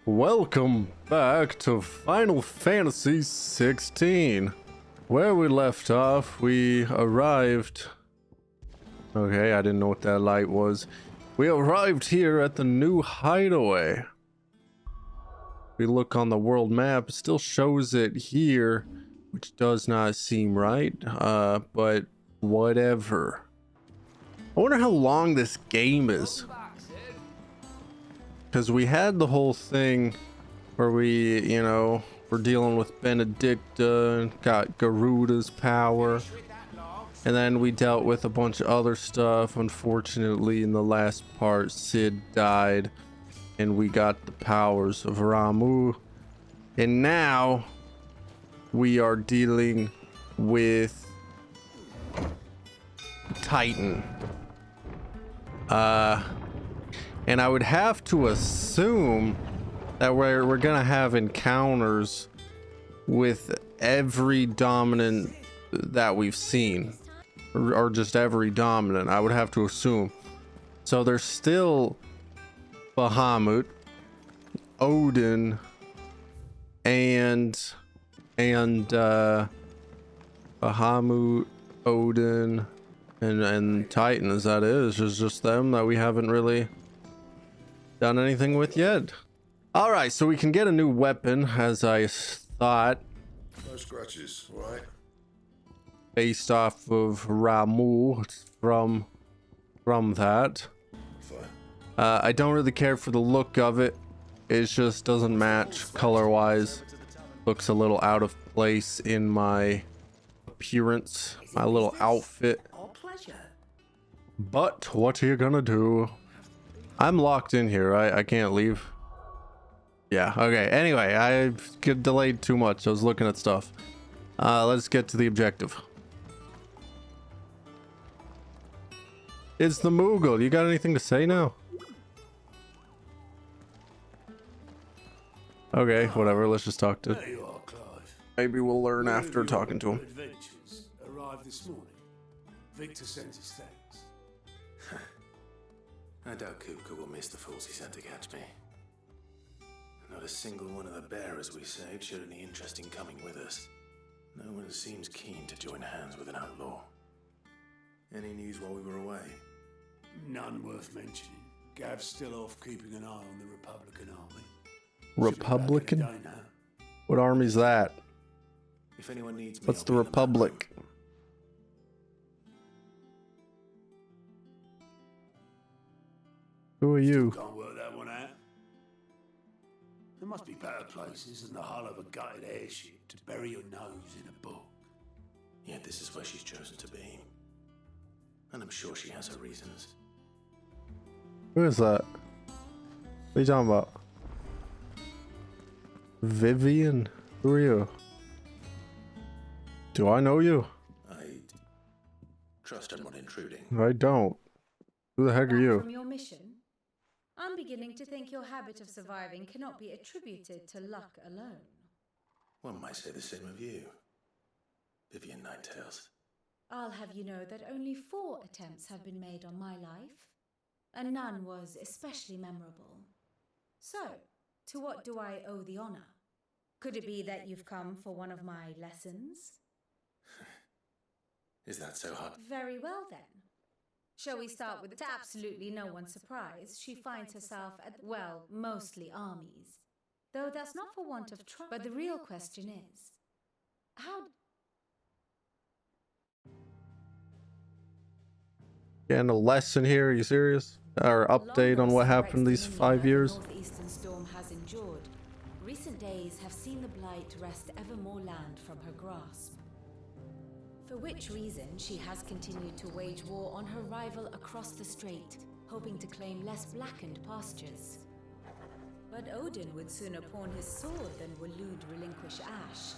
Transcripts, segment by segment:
Welcome back to Final Fantasy XVI. Where we left off, we arrived... Okay, I didn't know what that light was. We arrived here at the new hideaway. We look on the world map, it still shows it here, which does not seem right, but whatever. I wonder how long this game is. Because we had the whole thing where we, we're dealing with Benedicta, got Garuda's power, and then we dealt with a bunch of other stuff. Unfortunately, in the last part, Cid died, and we got the powers of Ramuh. And now, we are dealing with Titan. And I would have to assume that we're gonna have encounters with every dominant that we've seen, or just every dominant. I would have to assume. So there's still Bahamut, Odin, and Bahamut, Odin, and Titan. Is that it? It's just them that we haven't really done anything with yet. All right, so we can get a new weapon, as I thought. No scratches, right? Based off of Ramuh from that. Fine. I don't really care for the look of it. It just doesn't match color-wise. Looks a little out of place in my appearance, my little outfit. But what are you gonna do? I'm locked in here, right? I can't leave. Yeah, okay. Anyway, I get delayed too much. I was looking at stuff. Let's get to the objective. It's the Moogle. You got anything to say now? Okay, whatever. Let's just talk to... There you are, Clive. Maybe we'll learn after Your talking to him. adventures arrived this morning. Victor sent his thanks. I doubt Kupka will miss the fools he sent to catch me. Not a single one of the bearers we saved showed any interest in coming with us. No one seems keen to join hands with an outlaw. Any news while we were away? None worth mentioning. Gav's still off keeping an eye on the Republican army. Republican? Should be back any day now. What army's that? If anyone needs me, What's I'll the be in the back room. Republic? Who are you? Can't work that one out. There must be better places than the hull of a gutted airship to bury your nose in a book. Yet this is where she's chosen to be. And I'm sure she has her reasons. Who is that? What are you talking about? Vivian? Who are you? Do I know you? I trust I'm not intruding. I don't. Who the heck are Back you? from your mission? I'm beginning to think your habit of surviving cannot be attributed to luck alone. One might say the same of you, Vivian Ninetails. I'll have you know that only 4 attempts have been made on my life, and none was especially memorable. So, to what do I owe the honor? Could it be that you've come for one of my lessons? Is that so hard? Very well then. Shall we start with, to absolutely no one's surprise, she finds herself at, well, mostly armies. Though that's not for want of trying. But the real question is, how... Getting a lesson here? Are you serious? Or update on what happened these 5 years? Northeastern storm has endured. Recent days have seen the blight wrest ever more land from her grasp. For which reason she has continued to wage war on her rival across the strait, hoping to claim less blackened pastures. But Odin would sooner pawn his sword than Waloed relinquish Ash.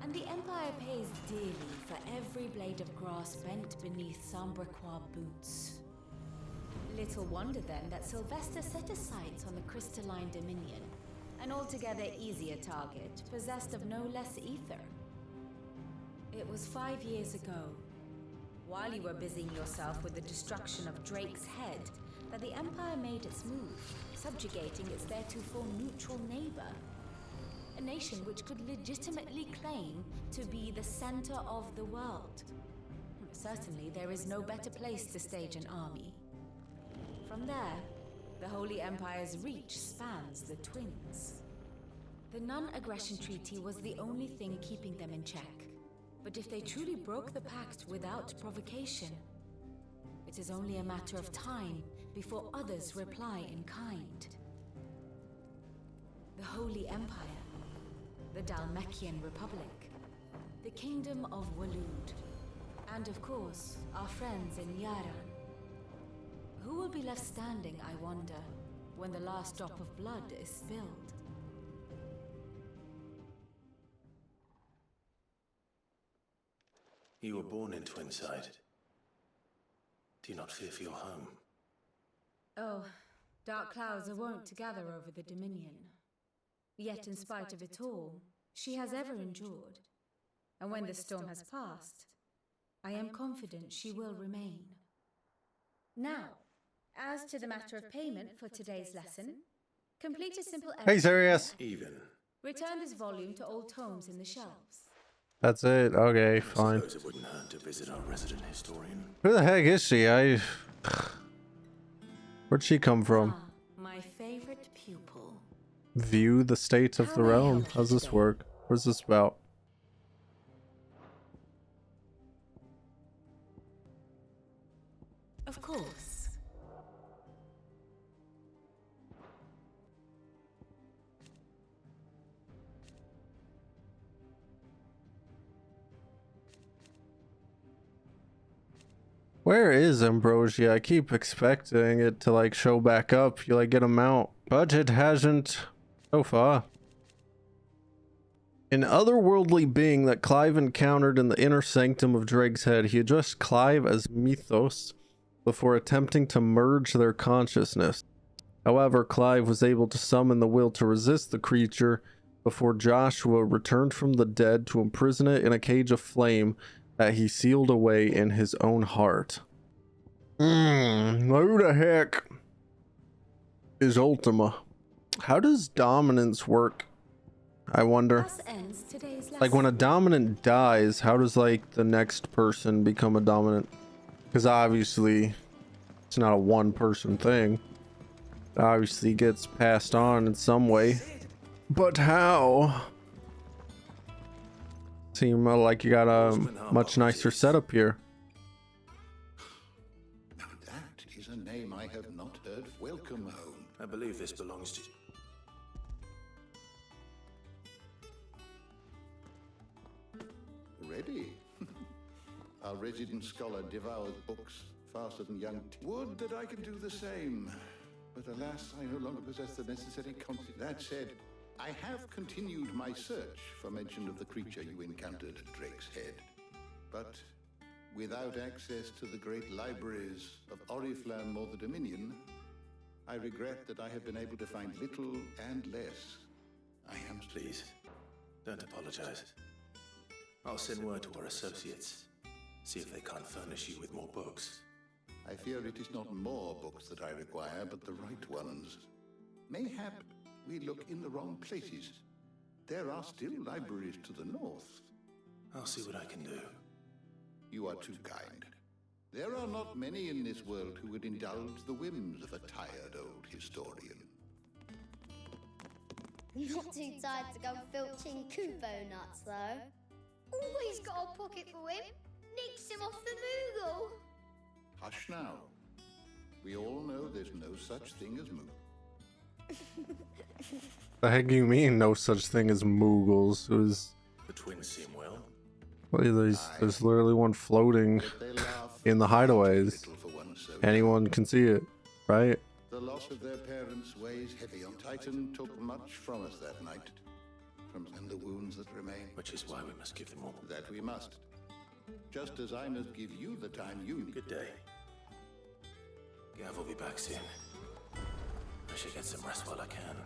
And the Empire pays dearly for every blade of grass bent beneath Sambraquois boots. Little wonder then that Sylvester set his sights on the crystalline Dominion, an altogether easier target, possessed of no less ether. It was 5 years ago. While you were busying yourself with the destruction of Drake's head, that the Empire made its move, subjugating its theretofore neutral neighbor. A nation which could legitimately claim to be the center of the world. Certainly, there is no better place to stage an army. From there, the Holy Empire's reach spans the Twins. The non-aggression treaty was the only thing keeping them in check. But if they truly broke the pact without provocation, it is only a matter of time before others reply in kind. The Holy Empire, the Dhalmekian Republic, the Kingdom of Waloed, and of course, our friends in Yaran. Who will be left standing, I wonder, when the last drop of blood is spilled? You were born in Twinside. Do you not fear for your home? Oh, dark clouds are wont to gather over the Dominion. Yet in spite of it all, she has ever endured. And when the storm has passed, I am confident she will remain. Now, as to the matter of payment for today's lesson, complete a simple errand. Hey, Sirius. Even. Return this volume to old tomes in the shelves. That's it. Okay, fine. I suppose it wouldn't hurt to visit our resident historian. Who the heck is she? Where'd she come from? Ah, my favorite pupil. View the state of the realm. How's this work? What's this about? Of course. Where is Ambrosia? I keep expecting it to like show back up. You like get a mount, but it hasn't so far. An otherworldly being that Clive encountered in the inner sanctum of Drake's Head, he addressed Clive as Mythos before attempting to merge their consciousness. However, Clive was able to summon the will to resist the creature before Joshua returned from the dead to imprison it in a cage of flame that he sealed away in his own heart. Who the heck is Ultima? How does dominance work? I wonder. Like when a dominant dies, how does like the next person become a dominant? Because obviously it's not a one person thing. It obviously gets passed on in some way. But how? Seem like you got a much nicer setup here. Now that is a name I have not heard. Welcome home. I believe this belongs to... Ready? Our resident scholar devours books faster than young Would that I could do the same. But alas, I no longer possess the necessary confidence. That said, I have continued my search for mention of the creature you encountered at Drake's Head. But without access to the great libraries of Oriflamme or the Dominion, I regret that I have been able to find little and less. I am... Please, don't apologize. I'll send word to our associates. See if they can't furnish you with more books. I fear it is not more books that I require, but the right ones. Mayhap we look in the wrong places. There are still libraries to the north. I'll see what I can do. You are too kind. There are not many in this world who would indulge the whims of a tired old historian. Not too tired to go filching Kubo nuts, though. Always got a pocket for him. Nicks him off the Moogle. Hush now. We all know there's no such thing as Moogle. The heck do you mean no such thing as Moogles? It was... The twins seem well. Well, there's literally one floating in the hideaways. Anyone can see it, right? The loss of their parents weighs heavy on Titan. Took much from us that night. And the wounds that remain. Which is why we must give them all. That we must. Just as I must give you the time you need. Good day. Gav will be back soon. I should get some rest while I can.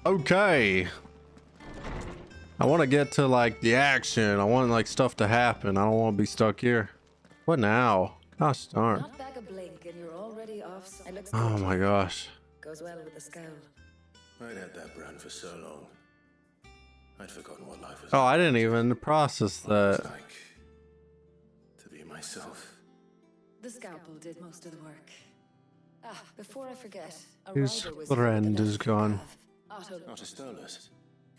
Okay. I want to get to like the action. I want like stuff to happen. I don't want to be stuck here. What now? Gosh darn. Not back a blink and you're already off Looks Oh good. my gosh. Goes well with the scowl. I'd had that brand for so long. I'd forgotten what life was Oh, like. I didn't even process What it was that. like to be myself. The scalpel did most of the work. Ah, before I forget, a His rider was friend further is left gone. Otto, Not a Stolas.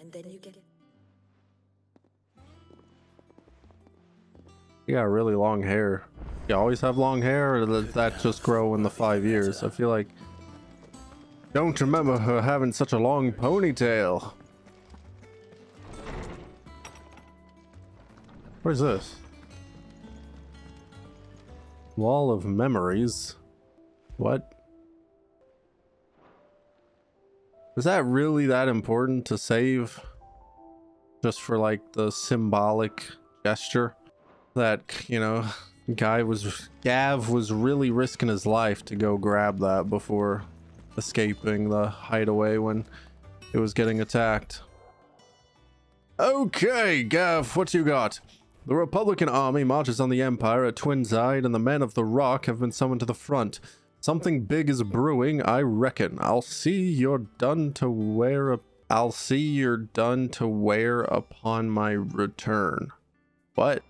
and then you get You got really long hair. You always have long hair, or did that just grow in the 5 years? I feel like... Don't remember her having such a long ponytail. What is this? Wall of memories. What? Is that really that important to save? Just for like the symbolic gesture? That, you know, Gav was really risking his life to go grab that before escaping the hideaway when it was getting attacked. Okay, Gav, what you got? The Republican army marches on the Empire at Twinside, and the men of the Rock have been summoned to the front. Something big is brewing, I reckon. I'll see you're done to wear upon my return. What?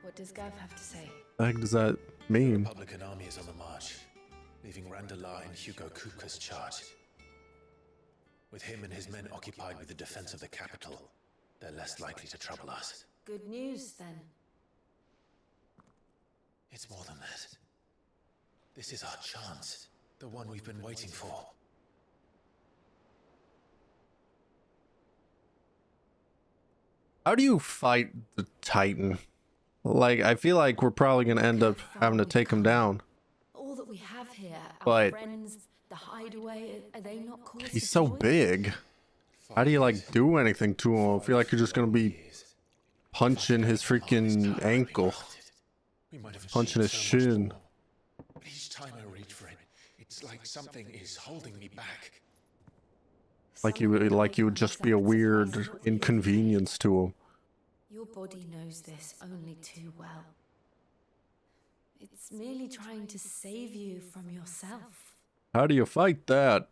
What does Gav have to say? The heck does that mean? Republican army is on the march, leaving Randalar in Hugo Kupka's charge. With him and his men occupied with the defense of the capital, they're less likely to trouble us. Good news, then. It's more than that. This is our chance, the one we've been waiting for. How do you fight the Titan? Like, I feel like we're probably gonna end up having to take him down. All that we have here, our But- friends, the hideaway, are they not cause He's for so joy? big. How do you, like, do anything to him? I feel like you're just gonna be punching his freaking ankle. Punching his shin. But each time I reach for it, it's like something is holding me back. Like you would just be a weird inconvenience to him. Your body knows this only too well. It's merely trying to save you from yourself. How do you fight that?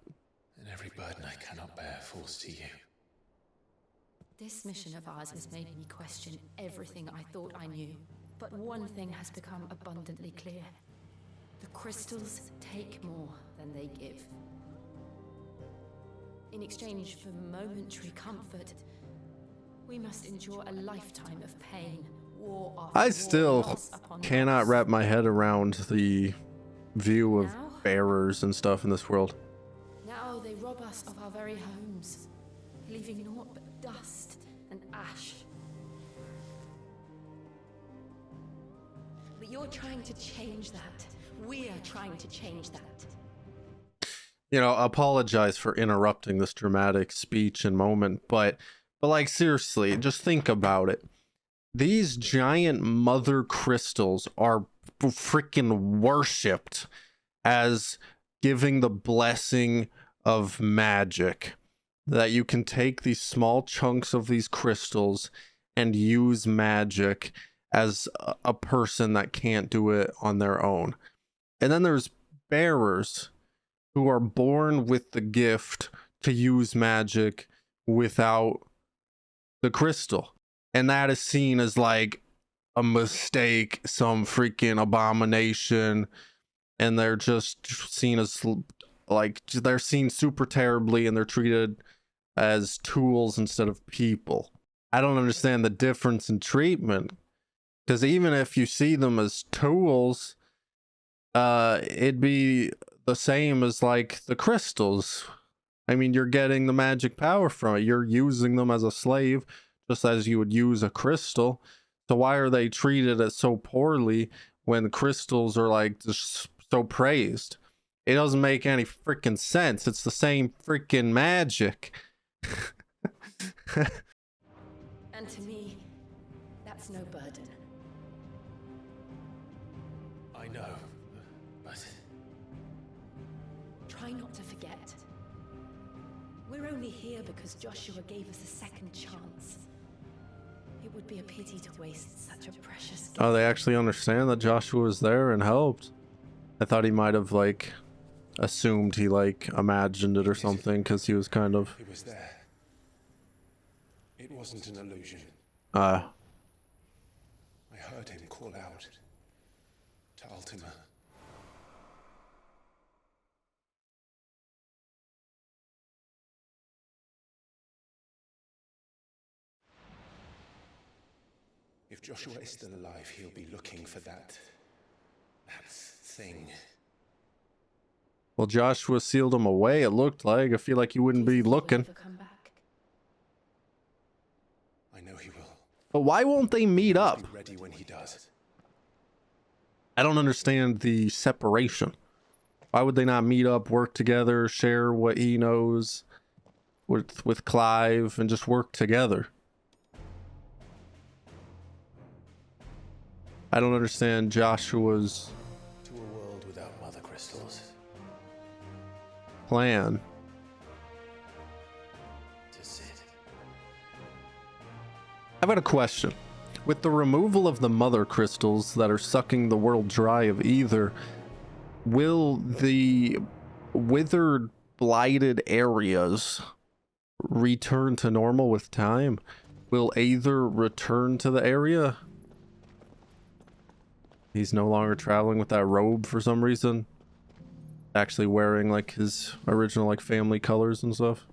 And every burden I cannot bear falls to you. This mission of ours has made me question everything I thought I knew. But one thing has become abundantly clear. The crystals take more than they give. In exchange for momentary comfort, we must endure a lifetime of pain, war after I war, still loss upon cannot loss. wrap my head around the view of Now? bearers and stuff in this world. Now they rob us of our very homes, leaving naught but dust and ash. But you're trying to change that. We are trying to change that. You know, apologize for interrupting this dramatic speech and moment, but like seriously, just think about it. These giant mother crystals are freaking worshipped as giving the blessing of magic. That you can take these small chunks of these crystals and use magic as a person that can't do it on their own. And then there's bearers who are born with the gift to use magic without the crystal. And that is seen as like a mistake, some freaking abomination. And they're just seen as like, they're seen super terribly, and they're treated as tools instead of people. I don't understand the difference in treatment. Because even if you see them as tools, it'd be the same as like the crystals. I mean, you're getting the magic power from it. You're using them as a slave, just as you would use a crystal. So why are they treated as so poorly when crystals are like just so praised? It doesn't make any freaking sense. It's the same freaking magic. And to me, that's no burden. I know, but Try not to forget. We're only here because Joshua gave us a second chance. It would be a pity to waste such a precious gift. Oh, they actually understand that Joshua was there and helped. I thought he might have like assumed he like imagined it or something because he was kind of It was there. It wasn't an illusion. uh I heard him call out to Ultima. If Joshua is still alive, he'll be looking for that thing. well, Joshua sealed him away, it looked like. I feel like he wouldn't be looking. I know he will. But why won't they meet up? Be ready when he does. I don't understand the separation. Why would they not meet up, work together, share what he knows with Clive, and just work together? I don't understand Joshua's To a world without mother crystals. plan. To Sid. I've got a question. With the removal of the mother crystals that are sucking the world dry of Aether, will the withered, blighted areas return to normal with time? Will Aether return to the area? He's no longer traveling with that robe for some reason. Actually wearing like his original like family colors and stuff.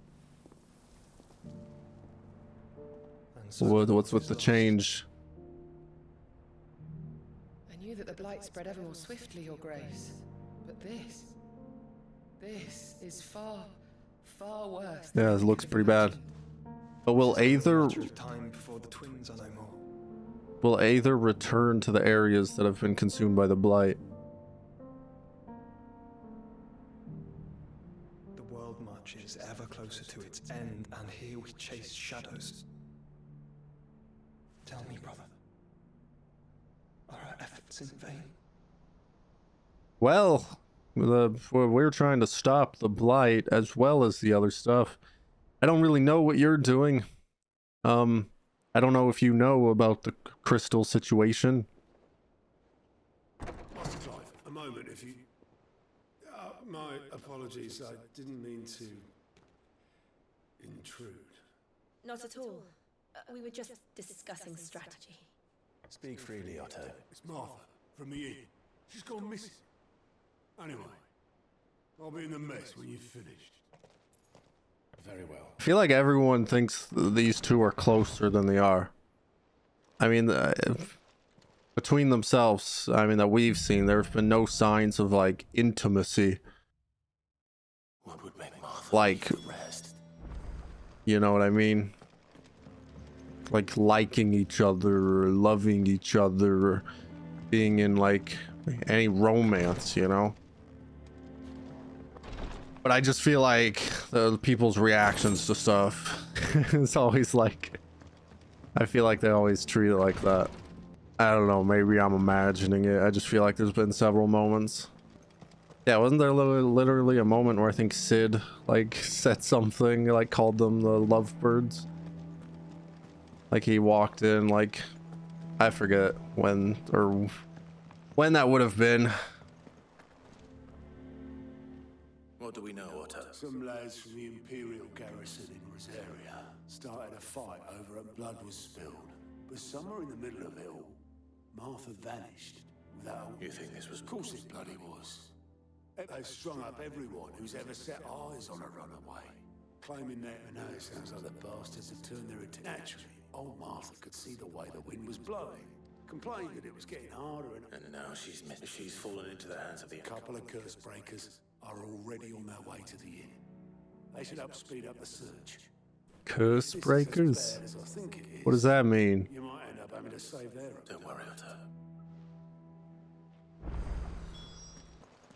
What's with the change? I knew that the blight spread ever more swiftly, Your Grace. But this is far, far worse. Yeah, it looks pretty bad. But will Aether Time before the twins are no more. will Aether return to the areas that have been consumed by the blight? The world marches ever closer to its end, and here we chase shadows. Tell me, brother, are our efforts in vain? Well, we're trying to stop the blight as well as the other stuff. I don't really know what you're doing. I don't know if you know about the crystal situation. Master Clive, a moment, if you... my apologies, I didn't mean to... intrude. Not at all. We were just discussing strategy. Speak freely, Otto. It's Martha, from the inn. She's gone missing. Anyway, I'll be in the mess when you've finished. Very well. I feel like everyone thinks these two are closer than they are. I mean, between themselves, I mean, that we've seen, there's been no signs of like intimacy. What would make Martha Like, rest? you know what I mean? Like liking each other or loving each other or being in like any romance, you know? But I just feel like the people's reactions to stuff it's always like, I feel like they always treat it like that. I don't know, maybe I'm imagining it. I just feel like there's been several moments. Yeah, wasn't there literally a moment where I think Sid like said something, like called them the lovebirds? Like he walked in, like, I forget when that would have been. What do we know, Otto? Some lads from the Imperial garrison in Rosaria started a fight over and blood was spilled. But somewhere in the middle of it all, Martha vanished without... You think this was... Of course it bloody was. They've strung up everyone who's ever set eyes on a runaway, claiming that... I know it sounds like the bastards have turned their attention. Naturally, old Martha could see the way the wind was blowing, complained that it was getting harder And now she's fallen into the hands of the... A couple of curse breakers are already on their way to the inn. They should help speed up the search. Curse If this is as breakers? bad as I think it is, What does that mean? you might end up having to save their... Don't worry, Otto.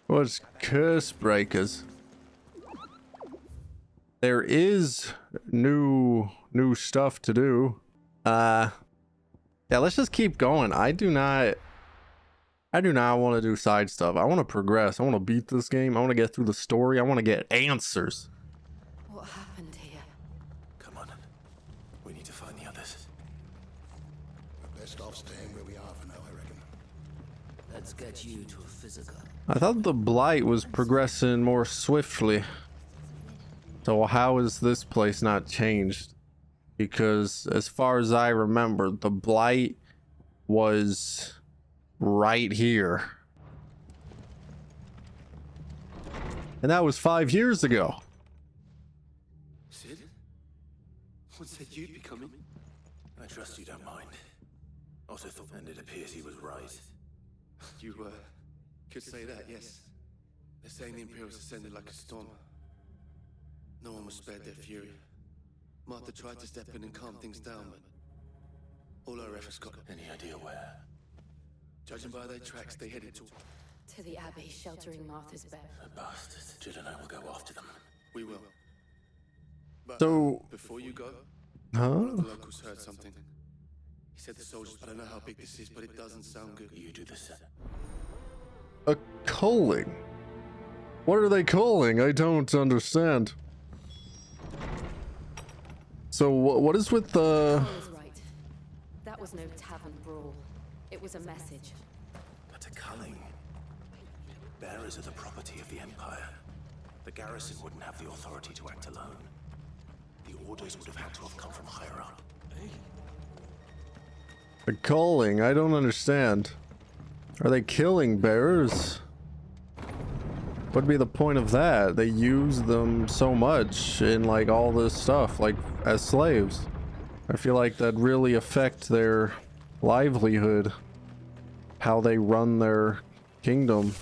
What's curse breakers? There is new stuff to do. Yeah, let's just keep going. I do not want to do side stuff. I want to progress. I want to beat this game. I want to get through the story. I want to get answers. What happened here? Come on. We need to find the others. We're best off staying where we are for now, I reckon. Let's get you to a physical. I thought the blight was progressing more swiftly. So how is this place not changed? Because as far as I remember, the blight was right here. And that was 5 years ago. Sid? What said you'd be coming? I trust you don't mind. Also thought, and it appears he was right. You, could say that, yes. They're saying the Imperials ascended like a storm. No one was spared their fury. Martha tried to step in and calm things down, but all our efforts got... Any idea where? Judging by their tracks, they headed To the Abbey, sheltering Martha's bed. The bastards. Jill and I will go after them. We will. But So... before you go, Huh? one of the locals heard something. He said the soldiers... I don't know how big this is, but it doesn't sound good. You do the same. A culling? What are they calling? I don't understand. So what is with the... Paul was right. That was no tavern brawl. It was a message. But a culling. Bearers are the property of the Empire. The garrison wouldn't have the authority to act alone. The orders would have had to have come from higher up. The culling? I don't understand. Are they killing bearers? What'd be the point of that? They use them so much in like all this stuff, like as slaves. I feel like that'd really affect their livelihood, how they run their kingdom.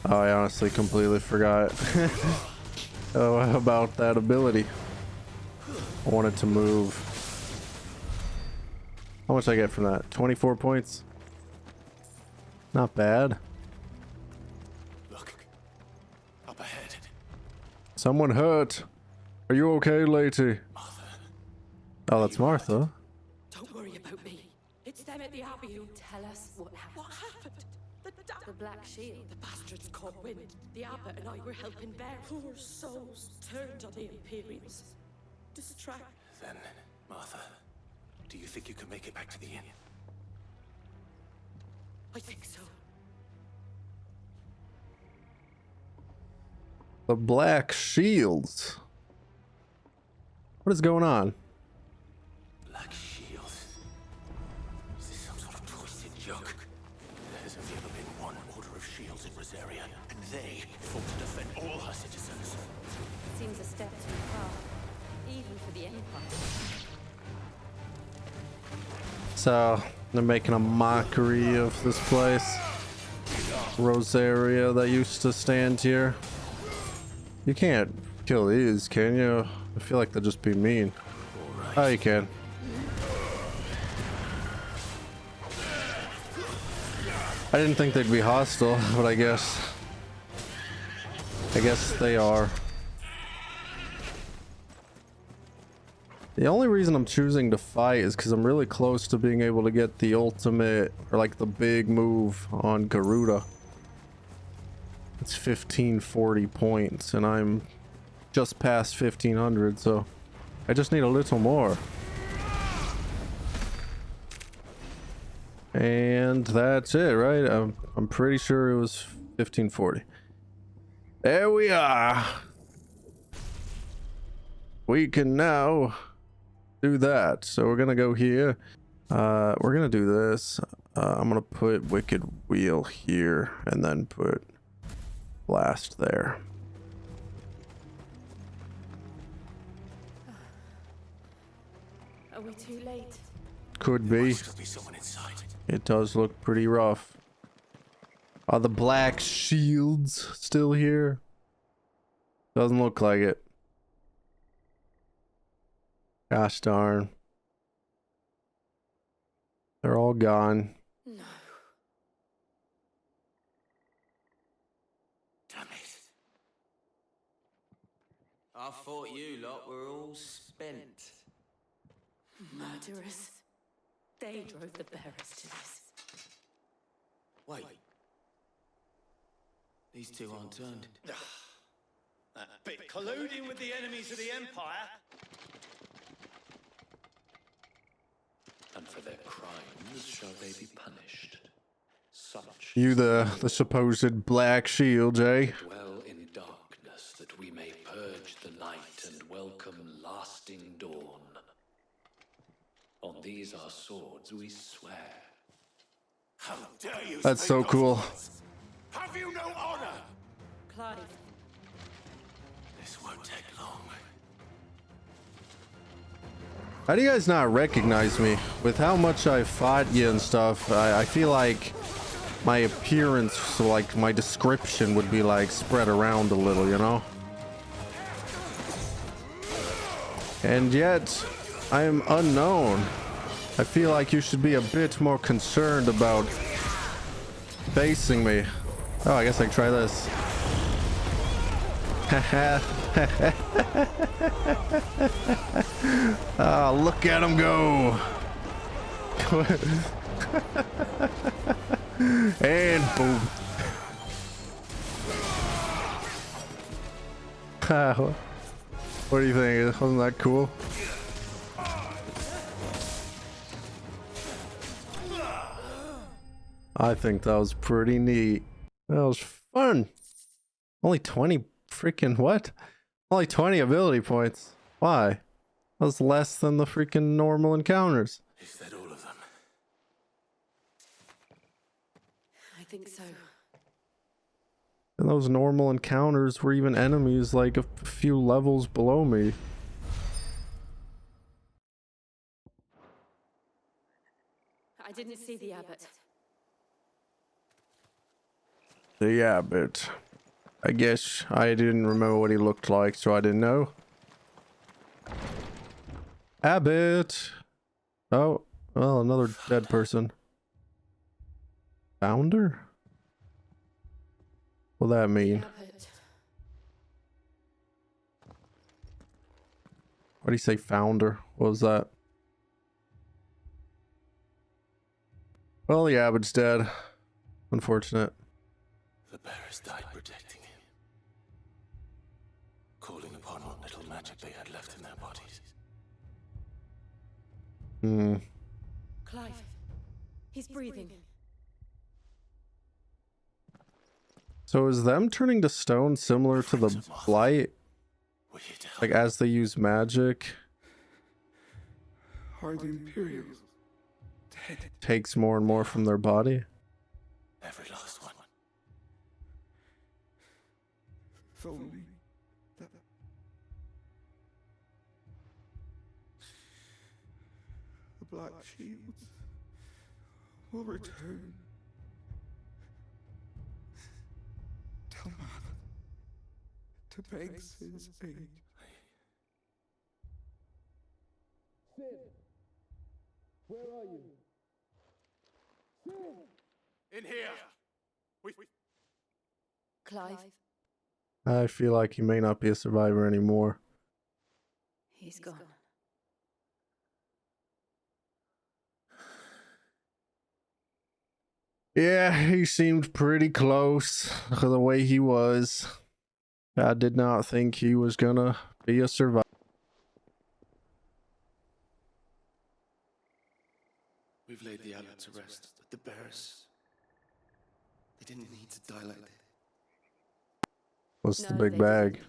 Oh, I honestly completely forgot about that ability. I wanted to move. How much I get from that? 24 points? Not bad. Look. Up ahead. Someone hurt. Are you okay, lady? Martha. Oh, that's Martha. Don't worry about me. It's them at the Abbey who... Tell us what happened. What happened? The Black Shield. The bastards caught wind. The Abbot and I were helping Bear. Poor souls turned on the Imperials. Distract. Then, Martha, do you think you can make it back to the inn? I think so. The Black Shields. What is going on? Black Shields? Is this some sort of twisted joke? There's only ever been one order of shields in Rosaria, and they fought to defend all her citizens. Seems a step too far, even for the Empire. So, they're making a mockery of this place. Rosaria that used to stand here. You can't kill these, can you? I feel like they'd just be mean. Oh, you can. I didn't think they'd be hostile, but I guess they are. The only reason I'm choosing to fight is because I'm really close to being able to get the ultimate, or like the big move on Garuda. It's 1540 points, and I'm just past 1500, so I just need a little more. And that's it, right? I'm pretty sure it was 1540. There we are. We can now do that. So we're gonna go here. We're gonna do this. I'm gonna put Wicked Wheel here and then put Blast there. Are we too late? Could be. Still be someone inside. It does look pretty rough. Are the Black Shields still here? Doesn't look like it. Gosh darn. They're all gone. No. Damn it. I thought you lot were all spent. Murderers. They drove the bearers to this. Wait. These two aren't turned. That bit colluding with the enemies of the Empire. And for their crimes shall they be punished. Such You the supposed Black Shield, eh? dwell in darkness that we may purge the night and welcome lasting dawn. On these our swords we swear. How dare you? That's so cool. Have you no honor? Clive. This won't take long. How do you guys not recognize me? With how much I fought you and stuff, I feel like my appearance, so like my description would be like spread around a little, you know? And yet, I am unknown. I feel like you should be a bit more concerned about facing me. Oh, I guess I can try this. Oh, look at him go. And boom. What do you think? Wasn't that cool? I think that was pretty neat. That was fun. Only 20 freaking what? Only 20 ability points. Why? That was less than the freaking normal encounters. Is that all of them? I think so. And those normal encounters were even enemies like a few levels below me. I didn't see the abbot. The abbot. I guess I didn't remember what he looked like, so I didn't know. Abbot! Oh, well, another dead person. Founder? What does that mean? What do you say, founder? What was that? Well, the abbot's dead. Unfortunate. The bearers died protecting him, calling upon what little magic they had left in their bodies. Clive, he's breathing. So is them turning to stone similar to the blight? Like as they use magic? Are the Imperials dead? Takes more and more from their body? Every last one. If only that... The Black Shields will return. Tell Mother to beg Sid's aid. Sid! Where are you? Sid! In here! Clive, I feel like he may not be a survivor anymore. he's gone. Yeah, he seemed pretty close to the way he was. I did not think he was gonna be a survivor. We've laid the abbot to rest, but the bearers, they didn't need to die like this. What's the No, big they bag? didn't.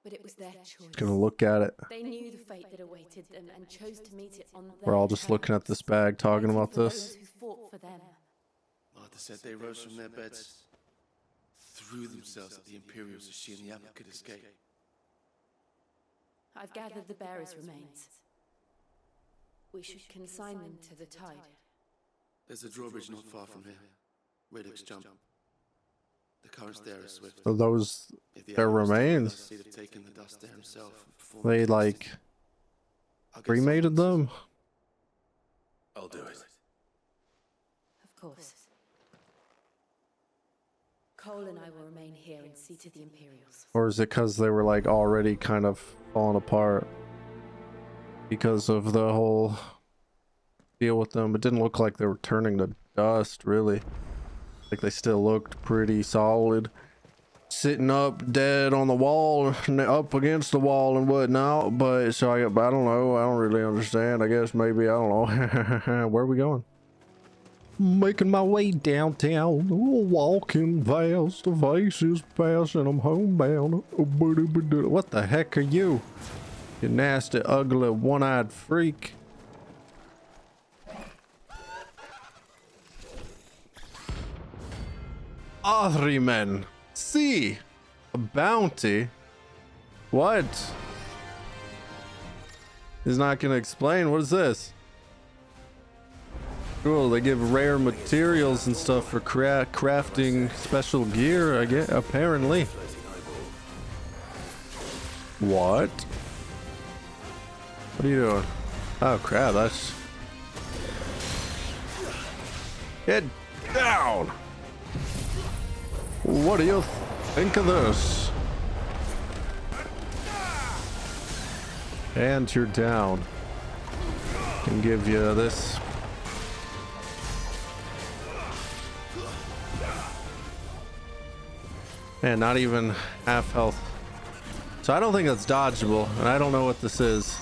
But it was their choice. Gonna look at it. They knew the fate that awaited them and chose to meet it on their We're all just looking at this bag, talking fighting about for this. those who fought for them. Martha said they rose from their beds, threw themselves at the Imperials as she and the abbot could escape. I've gathered the bearers' remains. We should consign them to the tide. There's a drawbridge not far from here. Radix jump. The currents there are swift. So those, If the their abbot was still with remains, us, he'd have taken the dust there himself and performed they the like justice. I'll get cremated someone them? I'll do it. Of course. Cole and I will remain here and see to the Imperials. Or is it because they were like already kind of falling apart because of the whole deal with them? It didn't look like they were turning to dust, really. Like they still looked pretty solid. sitting up dead on the wall, up against the wall and whatnot. But so I don't know. I don't really understand. I guess maybe I don't know. Where are we going? Making my way downtown, walking fast, the faces pass, and I'm homebound. What the heck are you? You nasty, ugly, one-eyed freak. Ahriman. See, a bounty. What? He's not gonna explain. What is this? Cool, they give rare materials and stuff for crafting special gear, I guess, apparently. What? What are you doing? Oh crap, that's... Get down! What do you think of this? And you're down. Can give you this. Man, not even half health. So I don't think that's dodgeable, and I don't know what this is.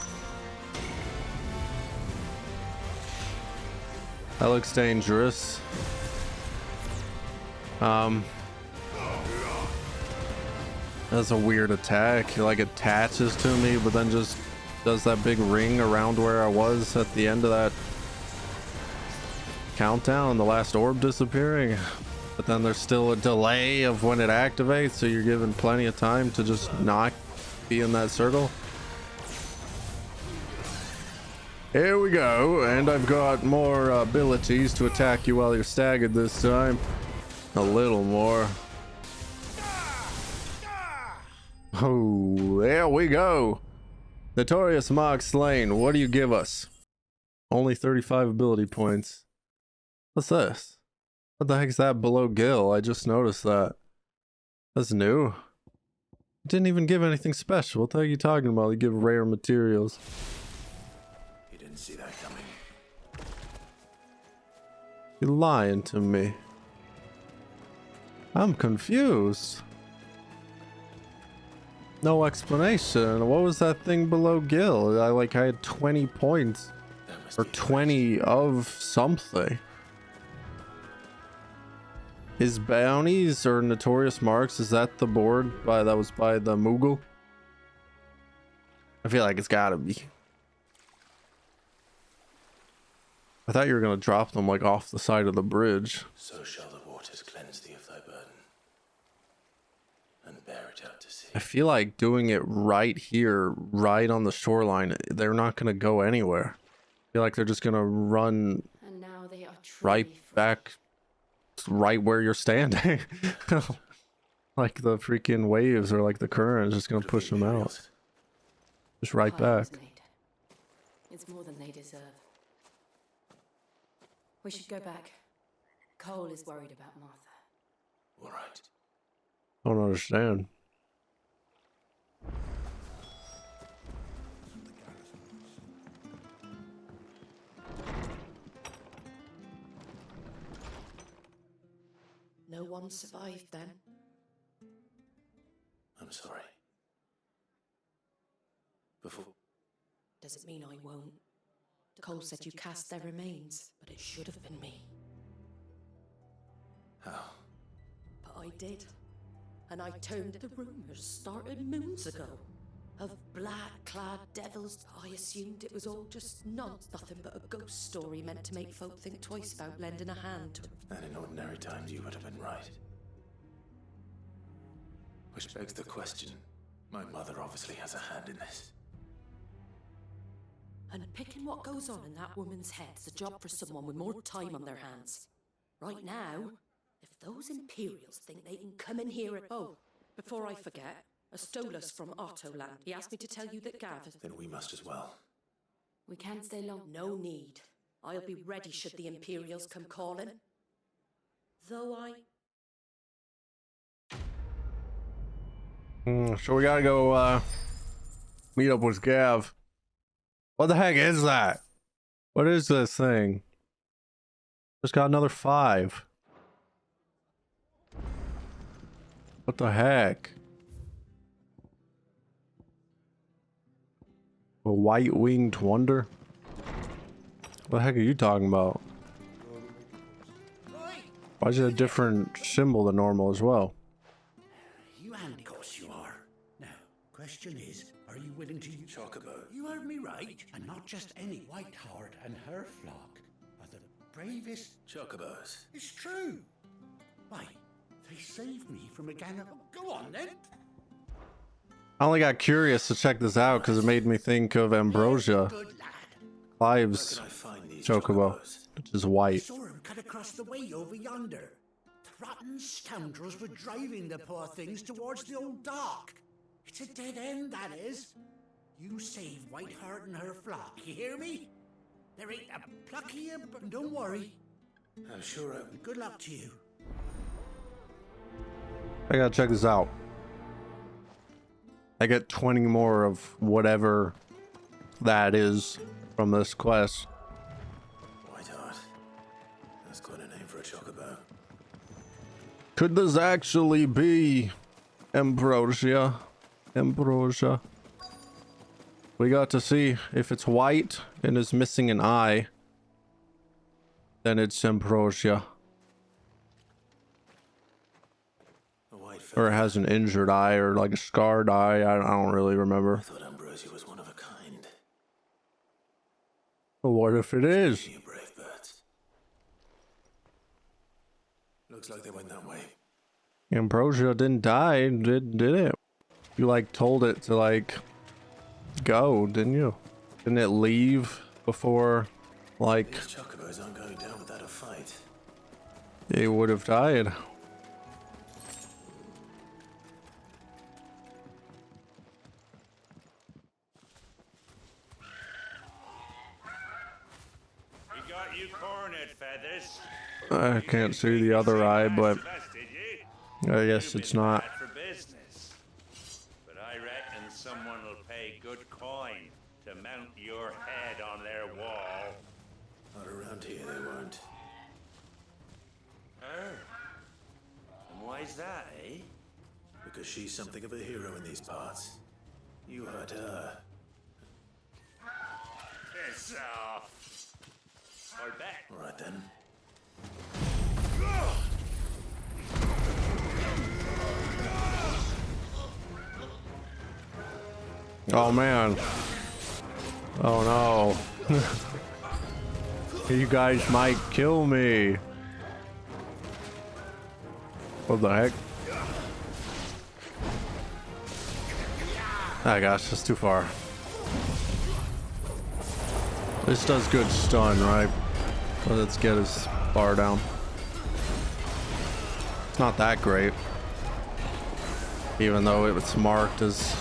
That looks dangerous. That's a weird attack. It like attaches to me, but then just does that big ring around where I was at the end of that countdown, the last orb disappearing. But then there's still a delay of when it activates, so you're given plenty of time to just not be in that circle. Here we go, and I've got more abilities to attack you while you're staggered this time. A little more. Oh, there we go. Notorious Mark slain. What do you give us? Only 35 ability points. What's this? What the heck is that below Gil? I just noticed that. That's new. It didn't even give anything special. What the heck are you talking about? You give rare materials. You didn't see that coming. You're lying to me. I'm confused. No explanation. What was that thing below Gil? I had 20 points. Or 20 of something. His bounties or notorious marks, is that the board that was by the Moogle? I feel like it's gotta be. I thought you were gonna drop them like off the side of the bridge. So shall the waters cleanse thee of thy burden, and bear it out to sea. I feel like doing it right here, right on the shoreline, they're not gonna go anywhere. I feel like they're just gonna run And now they are right back, right where you're standing. Like the freaking waves or like the current is just gonna push them out. Just right back. It's more than they deserve. We should go back. Cole is worried about Martha. All right. I don't understand. No one survived then. I'm sorry. Before... Doesn't mean I won't. Cole said you cast their remains, but it should have been me. How? But I did. And I turned the rumors started moons ago. Of black-clad devils. I assumed it was all just nothing but a ghost story meant to make folk think twice about lending a hand to... And in ordinary times you would have been right. Which begs the question, my mother obviously has a hand in this. And picking what goes on in that woman's head's a job for someone with more time on their hands. Right now, if those Imperials think they can come in here at... Oh, before I forget, Astolos from Ottoland. He asked me to tell you that Gav... Then we must as well. We can't stay long. No need. I'll be ready should the Imperials come calling. Though So we gotta go meet up with Gav. What the heck is that? What is this thing? Just got another 5. What the heck? A white-winged wonder? What the heck are you talking about? Why is it a different symbol than normal as well? You handy, of course you are. Now, question is, are you willing to use Chocobo? You heard me right. And not just any. Whiteheart and her flock are the bravest Chocobos. It's true. Why? They saved me from a gang of... Go on, then. I only got curious to check this out because it made me think of Ambrosia, Clive's chocobo, which is white. Saw him cut across the way over yonder. The rotten scoundrels were driving the poor things towards the old dock. It's a dead end, that is. You save Whiteheart and her flock, you hear me? There ain't a pluck here, but don't worry. I'm sure Good luck to you. I gotta check this out. I get 20 more of whatever that is from this quest. Whiteheart. That's quite a name for a chocobo. Could this actually be Ambrosia? Ambrosia. We got to see if it's white and is missing an eye, then it's Ambrosia. Or it has an injured eye or like a scarred eye. I don't really remember. I thought Ambrosia was one of a kind. Well, what if it is? You brave birds. Looks like they went that way. Ambrosia didn't die, did it? You like told it to like go, didn't you? Didn't it leave before like These chocobos aren't going down without a fight. it would have died? I can't see the other eye, but I guess it's not. But I reckon someone will pay good coin to mount your head on their wall. Not around here, they won't. Oh. And why's that, eh? Because she's something of a hero in these parts. You hurt her. Piss off. Or bet. All right then. Oh man. Oh no. You guys might kill me. What the heck? Oh gosh, that's too far. This does good stun, right? But let's get his bar down. It's not that great. Even though it's marked with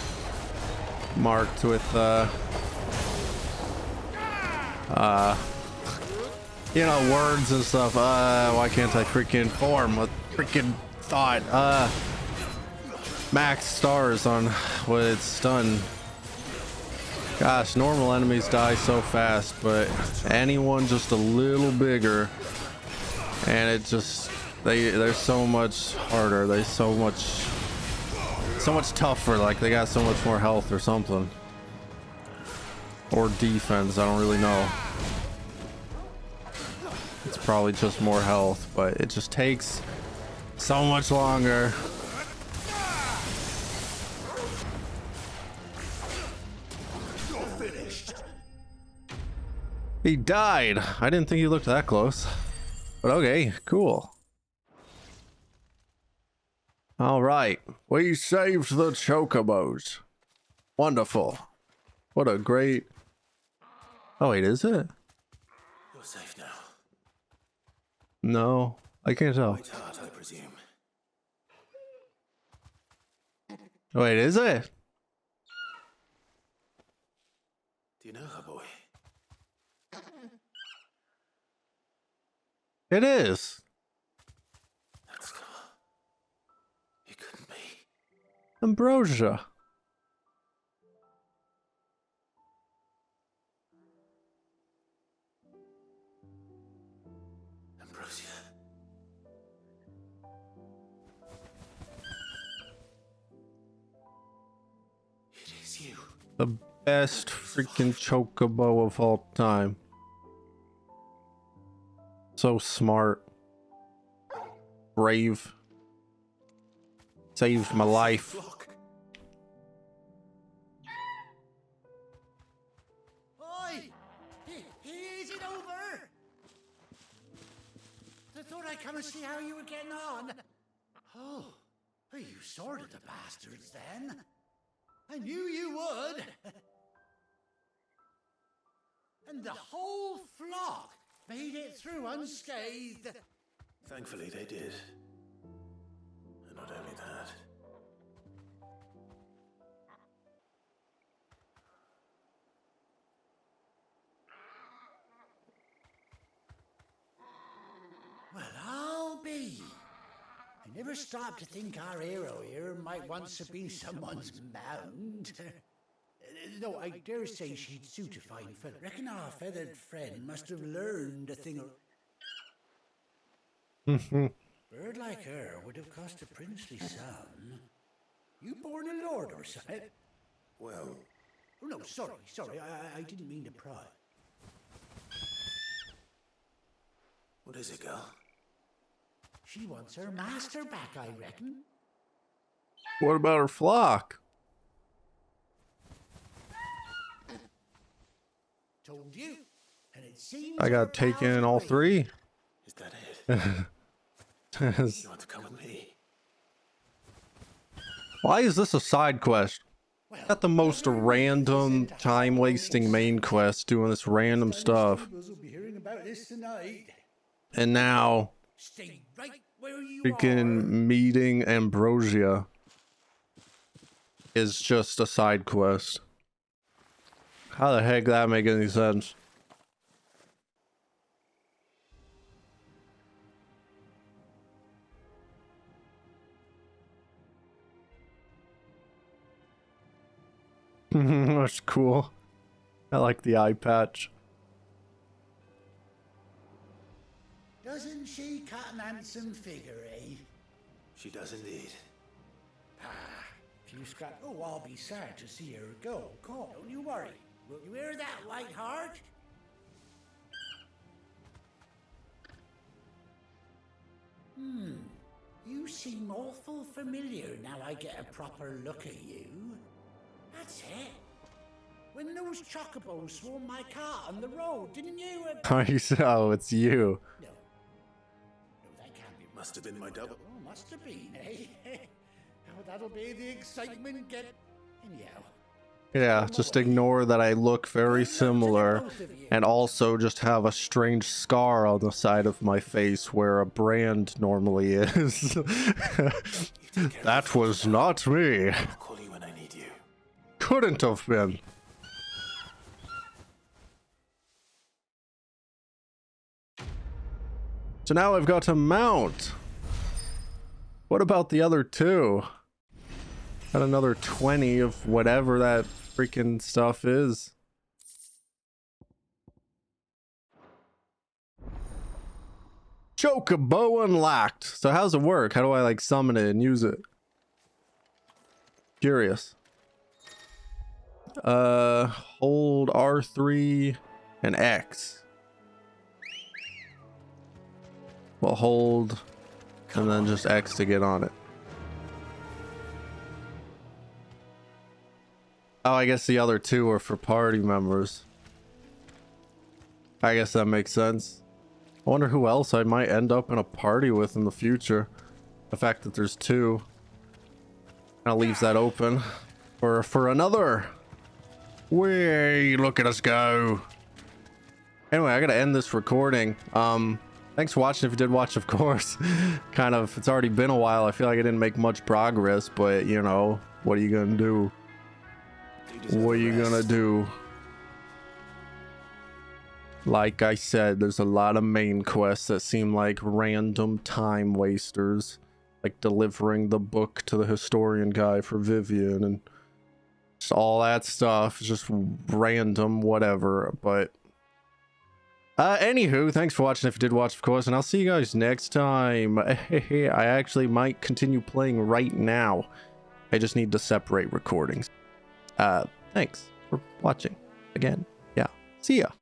you know, words and stuff. Why can't I freaking form a freaking thought? Max stars on what it's done. Gosh, normal enemies die so fast, but anyone just a little bigger and it just they're so much harder. They're so much tougher, like they got so much more health or something. Or defense, I don't really know. It's probably just more health, but it just takes so much longer. He died. I didn't think he looked that close. But okay, cool. All right, we saved the chocobos. Wonderful. What a great... Oh wait, is it? You're safe now. No, I can't tell. Whiteheart, I presume. Wait, is it? Do you know her, boy? It is. That's cool. It couldn't be. Ambrosia. Ambrosia. The best freaking chocobo of all time. So smart. Brave. Saved my life. Oi! Is it over? I thought I'd come and see how you were getting on. Oh, you sorted the bastards then. I knew you would. And the whole flock made it through unscathed. Thankfully, they did. And not only that. Well, I'll be. I never stopped to think our hero here might once have been someone's mount. No, I dare say she'd suit a fine feather. Reckon our feathered friend must have learned a thing or... Bird like her would have cost a princely sum. You born a lord or something? Well... Oh, no, sorry. I didn't mean to pry. What is it, girl? She wants her master back, I reckon. What about her flock? Told you. And it seems I got taken in all three. Is that it? You want to come with me? Why is this a side quest? Got the most random, time-wasting main quest doing this random stuff. We'll be hearing about this tonight. And now, Stay right where you freaking meeting Ambrosia is just a side quest. How the heck that make any sense? That's cool. I like the eye patch. Doesn't she cut an handsome figure, eh? She does indeed. If you scrap... Oh, I'll be sad to see her go. Come, don't you worry. Will you hear that, Whiteheart? You seem awful familiar now I get a proper look at you. That's it. When those chocobos swarmed my car on the road, didn't you? Oh, it's you. No, that can't be. Must have been my double. Oh, must have been, eh? Oh, that'll be the excitement get... Anyhow. Yeah, just ignore that I look very similar and also just have a strange scar on the side of my face where a brand normally is. That was not me. I'll call you when I need you. Couldn't have been. So now I've got to mount. What about the other two? Got another 20 of whatever that freaking stuff is. Chocobo unlocked. So how's it work? How do I like summon it and use it? Curious. Hold R3 and X. Well, hold and then just X to get on it. Oh, I guess the other two are for party members. I guess that makes sense. I wonder who else I might end up in a party with in the future. The fact that there's two kind of leaves that open for another. Way, look at us go. Anyway, I gotta end this recording. Thanks for watching if you did watch, of course. Kind of, it's already been a while. I feel like I didn't make much progress, but you know, what are you gonna do? What are you gonna do? Like I said, there's a lot of main quests that seem like random time wasters. Like delivering the book to the historian guy for Vivian and just all that stuff. Just random whatever. But anywho, thanks for watching if you did watch, of course, and I'll see you guys next time. I actually might continue playing right now. I just need to separate recordings. thanks for watching again. Yeah, see ya.